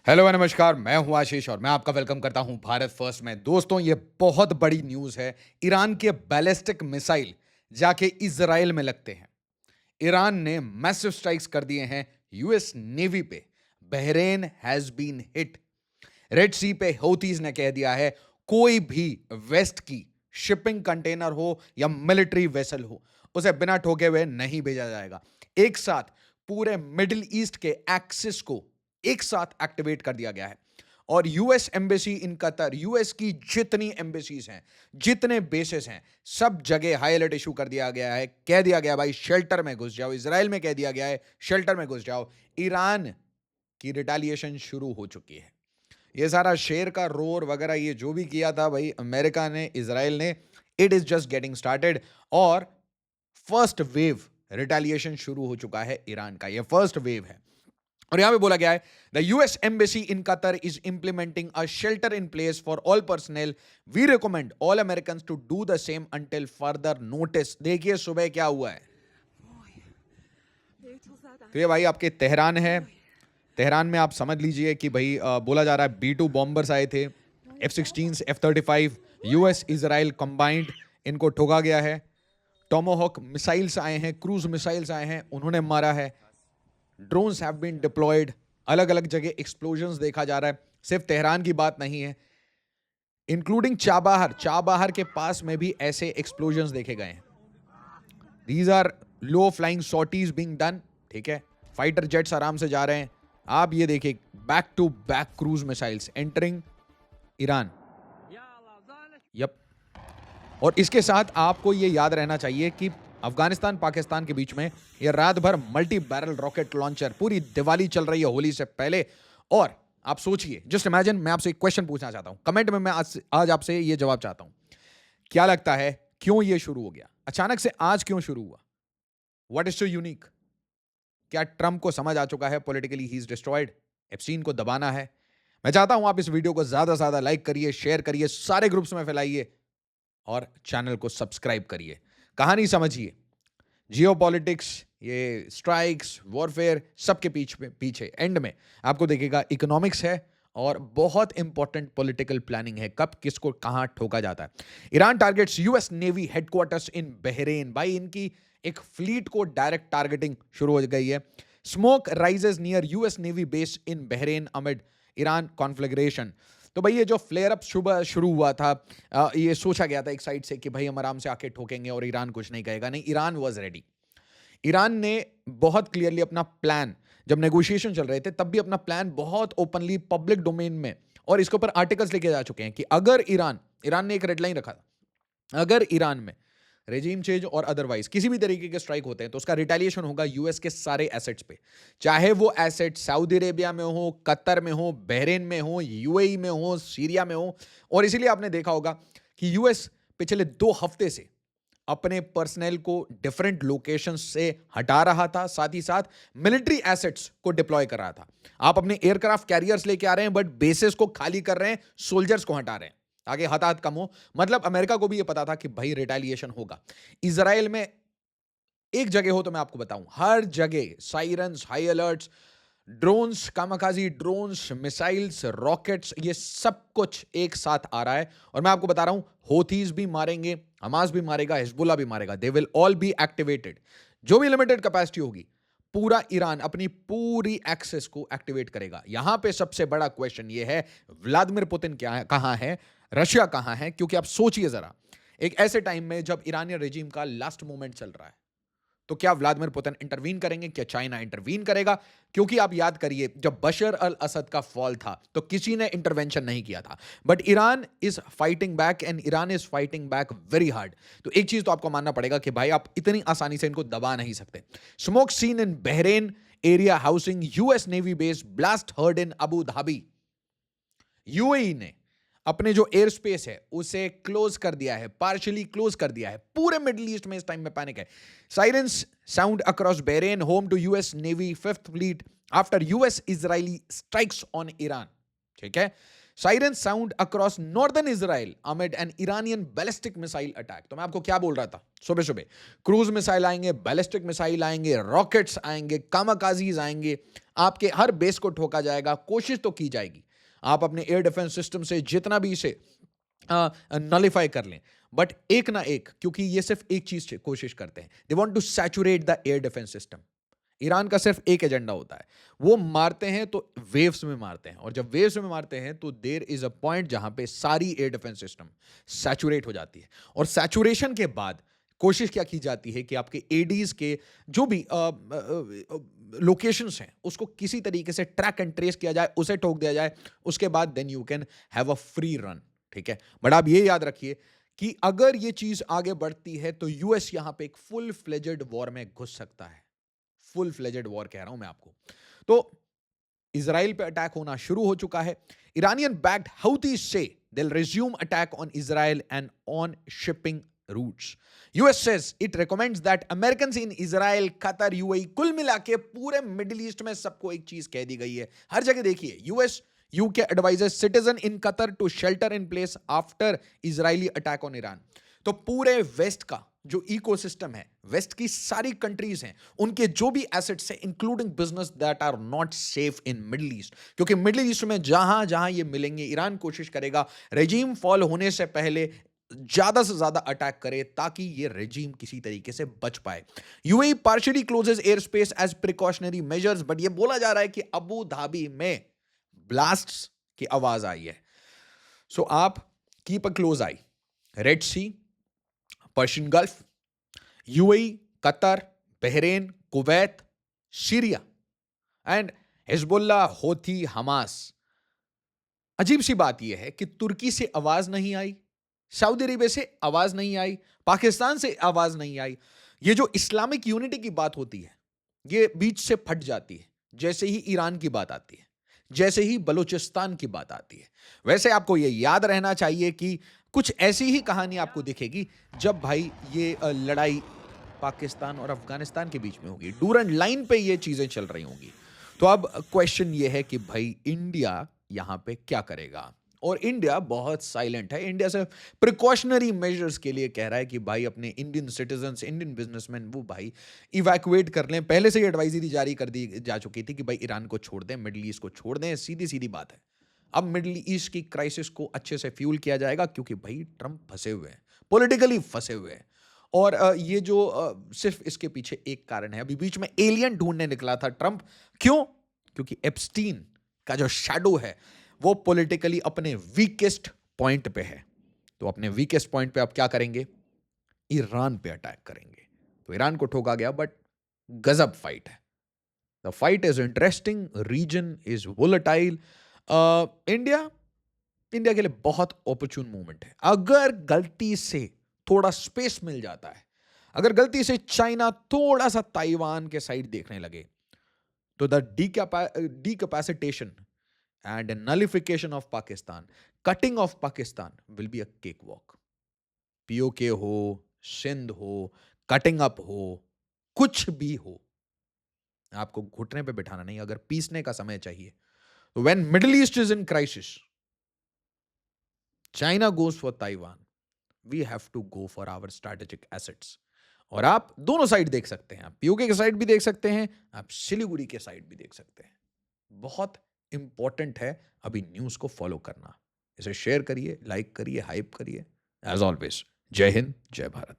Hello नमस्कार, मैं हूं आशीष और मैं आपका वेलकम करता हूं भारत फर्स्ट में। दोस्तों, ये बहुत बड़ी न्यूज़ है। ईरान के बैलिस्टिक मिसाइल जाके इजराइल में लगते हैं। ईरान ने मैसिव स्ट्राइक्स कर दिए हैं यूएस नेवी पे। Bahrain has been hit. Red sea पे हouthis ने कह दिया है, कोई भी वेस्ट की शिपिंग कंटेनर हो या मिलिट्री वेसल हो, उसे बिना ठोके हुए नहीं भेजा जाएगा। एक साथ पूरे मिडिल ईस्ट के एक्सिस को एक साथ एक्टिवेट कर दिया गया है। और US embassy in Qatar, US की जितनी एम्बेसीज हैं, जितने बेसेस हैं, सब जगह हाई अलर्ट इशू कर दिया गया है। कह दिया गया भाई शेल्टर में घुस जाओ। इसराइल में कह दिया गया है शेल्टर में घुस जाओ। ईरान की रिटेलिएशन शुरू हो चुकी है। ये सारा शेर का रोर वगैरह ये जो भी किया था भाई अमेरिका ने, इजराइल ने, it is just getting started. और फर्स्ट वेव रिटेलिएशन शुरू हो चुका है ईरान का। ये फर्स्ट वेव है। और यहां पे बोला गया है the US embassy in Qatar is implementing a shelter in place for all personnel. We recommend all American to do the same until further notice. देखिए सुबह क्या हुआ है। तो ये भाई आपके तेहरान है। तेहरान में आप समझ लीजिए कि भाई बोला जा रहा है B-2 बॉम्बर्स आए थे, F-16, F-35, US Israel combined, इनको ठोका गया है। टोमोहॉक मिसाइल्स आए हैं, क्रूज मिसाइल्स आए हैं, उन्होंने मारा है। Drones have been deployed. अलग अलग जगह एक्सप्लोजन्स देखा जा रहा है। सिर्फ तेहरान की बात नहीं है, इंक्लूडिंग चाबाहर। चाबाहर के पास में भी ऐसे एक्सप्लोजन्स देखे गए हैं। These are low flying sorties being done. ठीक है, फाइटर जेट्स आराम से जा रहे हैं। आप ये देखिए, back to back cruise missiles entering Iran. Yup. और इसके साथ आपको ये याद रहना चाहिए कि अफगानिस्तान पाकिस्तान के बीच में ये रात भर मल्टी बैरल रॉकेट लॉन्चर, पूरी दिवाली चल रही है होली से पहले। और आप सोचिए, जस्ट इमेजिन, मैं आपसे एक क्वेश्चन पूछना चाहता हूं कमेंट में। मैं आज आपसे ये जवाब चाहता हूं। क्या लगता है क्यों ये शुरू हो गया अचानक से? आज क्यों शुरू हुआ? What is so unique? क्या ट्रंप को समझ आ चुका है politically he is destroyed? Epstein को दबाना है? मैं चाहता हूं आप इस वीडियो को ज्यादा से ज्यादा लाइक करिए, शेयर करिए, सारे ग्रुप्स में फैलाइए और चैनल को सब्सक्राइब करिए। कहानी समझिए। जियो पॉलिटिक्स, ये स्ट्राइक्स, वॉरफेयर, सबके पीछे पीछे एंड में आपको देखेगा इकोनॉमिक्स है और बहुत इंपॉर्टेंट पॉलिटिकल प्लानिंग है, कब किसको कहां ठोका जाता है। Iran targets US navy headquarters in Bahrain. भाई इनकी एक फ्लीट को डायरेक्ट टारगेटिंग शुरू हो गई है। Smoke rises near US navy base in Bahrain amid Iran conflagration. तो भाई ये जो फ्लेयर अप शुरू हुआ था, ये सोचा गया था एक साइड से कि भाई हम आराम से आके ठोकेंगे और ईरान कुछ नहीं कहेगा। नहीं, ईरान वाज रेडी। ईरान ने बहुत क्लियरली अपना प्लान, जब नेगोशिएशन चल रहे थे तब भी अपना प्लान बहुत ओपनली पब्लिक डोमेन में और इसके ऊपर आर्टिकल्स लेके जा चुके हैं कि अगर ईरान ने एक रेडलाइन रखा था, अगर ईरान में रेजिम चेंज और अदरवाइज किसी भी तरीके के स्ट्राइक होते हैं तो उसका रिटेलिएशन होगा यूएस के सारे एसेट्स पे। चाहे वो एसेट सऊदी अरेबिया में हो, कतर में हो, बहरेन में हो, यूएई में हो, सीरिया में हो। और इसीलिए आपने देखा होगा कि यूएस पिछले 2 हफ्ते से अपने पर्सनल को डिफरेंट लोकेशन से हटा रहा था, साथ ही साथ मिलिट्री एसेट्स को डिप्लॉय कर रहा था। आप अपने एयरक्राफ्ट कैरियर्स लेके आ रहे हैं बट बेसेस को खाली कर रहे हैं, सोल्जर्स को हटा रहे हैं ताकि हताहत कम हो। मतलब अमेरिका को भी यह पता था कि भाई रिटेलिएशन होगा। इजराइल में एक जगह हो तो मैं आपको बताऊं, हर जगह sirens, high alerts, drones, kamikaze drones, missiles, rockets, ये सब कुछ एक साथ आ रहा है। और मैं आपको बता रहा हूं, होथीज भी मारेंगे, हमास भी मारेगा, हिजबुल्ला भी मारेगा। They will all be activated. जो भी लिमिटेड कैपेसिटी होगी, पूरा ईरान अपनी पूरी एक्सेस को एक्टिवेट करेगा। यहां पे सबसे बड़ा क्वेश्चन ये है, व्लादिमीर पुतिन क्या है, कहां है, रशिया कहां है? क्योंकि आप सोचिए जरा, एक ऐसे टाइम में जब ईरानियन रेजिम का लास्ट मोमेंट चल रहा है, तो क्या व्लादिमीर पुतिन इंटरवीन करेंगे? क्या चाइना इंटरवीन करेगा? क्योंकि आप याद करिए, जब बशर अल असद का फॉल था तो किसी ने इंटरवेंशन नहीं किया था, but Iran is fighting back and Iran is fighting back very hard. तो एक चीज तो आपको मानना पड़ेगा कि भाई आप इतनी आसानी से इनको दबा नहीं सकते। Smoke seen in Bahrain area housing US navy base, blast heard in Abu Dhabi. UAE ने अपने जो एयर स्पेस है उसे क्लोज कर दिया है, पार्शियली क्लोज कर दिया है। पूरे मिडिल ईस्ट में इस टाइम में पैनिक है। Sirens sound across Bahrain, home to US navy fifth fleet after US Israeli strikes on Iran. ठीक है, Sirens sound across northern Israel amid an Iranian ballistic missile attack. तो मैं आपको क्या बोल रहा था सुबह सुबह, क्रूज मिसाइल आएंगे, बैलिस्टिक मिसाइल आएंगे, रॉकेट्स आएंगे, कामाकाजीज आएंगे, आपके हर बेस को ठोका जाएगा। कोशिश तो की जाएगी आप अपने एयर डिफेंस सिस्टम से जितना भी इसे नलिफाई कर लें, बट एक ना एक, क्योंकि ये सिर्फ एक चीज कोशिश करते हैं, they want to saturate the air defence system. Iran का सिर्फ एक एजेंडा होता है, वो मारते हैं तो वेव्स में मारते हैं, और जब वेव्स में मारते हैं तो देयर इज अ पॉइंट जहां पे सारी एयर डिफेंस सिस्टम सैचुरेट हो जाती है, और सैचुरेशन के बाद कोशिश क्या की जाती है कि आपके एडीज के जो भी लोकेशंस हैं उसको किसी तरीके से ट्रैक एंड ट्रेस किया जाए, उसे ठोक दिया जाए, उसके बाद then you can have a free run. ठीक है, बट आप ये याद रखिए कि अगर ये चीज आगे बढ़ती है तो यूएस यहां पे एक फुल फ्लेजेड वॉर में घुस सकता है। फुल फ्लेजेड वॉर कह रहा हूं मैं आपको। तो इजराइल पे अटैक होना शुरू हो चुका है। इरानियन बैक्ड हouthis से they'll resume attack on Israel and on shipping routes. US says it recommends that Americans in Israel, Qatar, UAE, कुल मिला के पूरे मिडिल ईस्ट में सबको एक चीज कह दी गई है। हर जगह देखिए, US UK advises citizen in Qatar to shelter in place after Israeli attack on Iran. तो पूरे वेस्ट का जो इकोसिस्टम है, वेस्ट की सारी कंट्रीज हैं, उनके जो भी एसेट्स हैं, including business that are not safe in Middle East, क्योंकि मिडिल ईस्ट में जहां जहां ये मिलेंगे, ईरान कोशिश करेगा रेजिम फॉल होने से पहले ज्यादा से ज्यादा अटैक करे ताकि ये रेजिम किसी तरीके से बच पाए। UAE partially closes air space as precautionary measures, but ये बोला जा रहा है कि अबू धाबी में ब्लास्ट्स की आवाज आई है। सो आप keep a close eye. Red sea, Persian gulf, UAE, Qatar, Bahrain, Kuwait, Syria and Hezbollah, Houthi, Hamas. अजीब सी बात यह है कि तुर्की से आवाज नहीं आई, सऊदी अरेबिया से आवाज नहीं आई, पाकिस्तान से आवाज नहीं आई। ये जो इस्लामिक यूनिटी की बात होती है, ये बीच से फट जाती है जैसे ही ईरान की बात आती है, जैसे ही बलूचिस्तान की बात आती है। वैसे आपको ये याद रहना चाहिए कि कुछ ऐसी ही कहानी आपको दिखेगी जब भाई ये लड़ाई पाकिस्तान और अफगानिस्तान के बीच में होगी, डूरन लाइन पे ये चीजें चल रही होंगी। तो अब क्वेश्चन ये है कि भाई इंडिया यहां पे क्या करेगा, और इंडिया बहुत साइलेंट है। इंडिया से प्रिकॉशनरी मेजर्स के लिए कह रहा है कि भाई अपने इंडियन सिटीजन्स, इंडियन बिजनेसमैन वो भाई इवैक्यूएट कर लें। पहले से ही एडवाइजरी जारी कर दी जा चुकी थी कि भाई ईरान को छोड़ दें, मिडिल ईस्ट को छोड़ दें, सीधी सीधी बात है। अब मिडिल ईस्ट की क्राइसिस को अच्छे से फ्यूल किया जाएगा क्योंकि भाई ट्रंप फंसे हुए हैं, पॉलिटिकली फंसे हुए हैं। और ये जो सिर्फ इसके पीछे एक कारण है, अभी बीच में एलियन ढूंढने निकला था ट्रंप। क्यों? क्योंकि एप्स्टीन का जो शैडो है वो पॉलिटिकली अपने वीकेस्ट पॉइंट पे है। तो अपने वीकेस्ट पॉइंट पे आप क्या करेंगे? ईरान पे अटैक करेंगे। तो ईरान को ठोका गया, बट गजब फाइट है। The fight is interesting, reason is volatile. India के लिए बहुत ऑपर्चुन मूवमेंट है। अगर गलती से थोड़ा स्पेस मिल जाता है, अगर गलती से चाइना थोड़ा सा ताइवान के साइड देखने लगे, तो the डीकैपेसिटेशन and a nullification of Pakistan, cutting of Pakistan will be a cakewalk. POK हो, सिंध हो, कटिंग अप हो, कुछ भी हो, आपको घुटने पे बिठाना नहीं। अगर पीसने का समय चाहिए तो when Middle East is in crisis, China goes for Taiwan, we have to go for our strategic assets. और आप दोनों साइड देख सकते हैं, आप पीओके के साइड भी देख सकते हैं, आप सिलीगुड़ी के साइड भी देख सकते हैं। बहुत इंपॉर्टेंट है अभी न्यूज को फॉलो करना। इसे शेयर करिए, लाइक करिए, हाइप करिए। एज ऑलवेज, जय हिंद, जय भारत।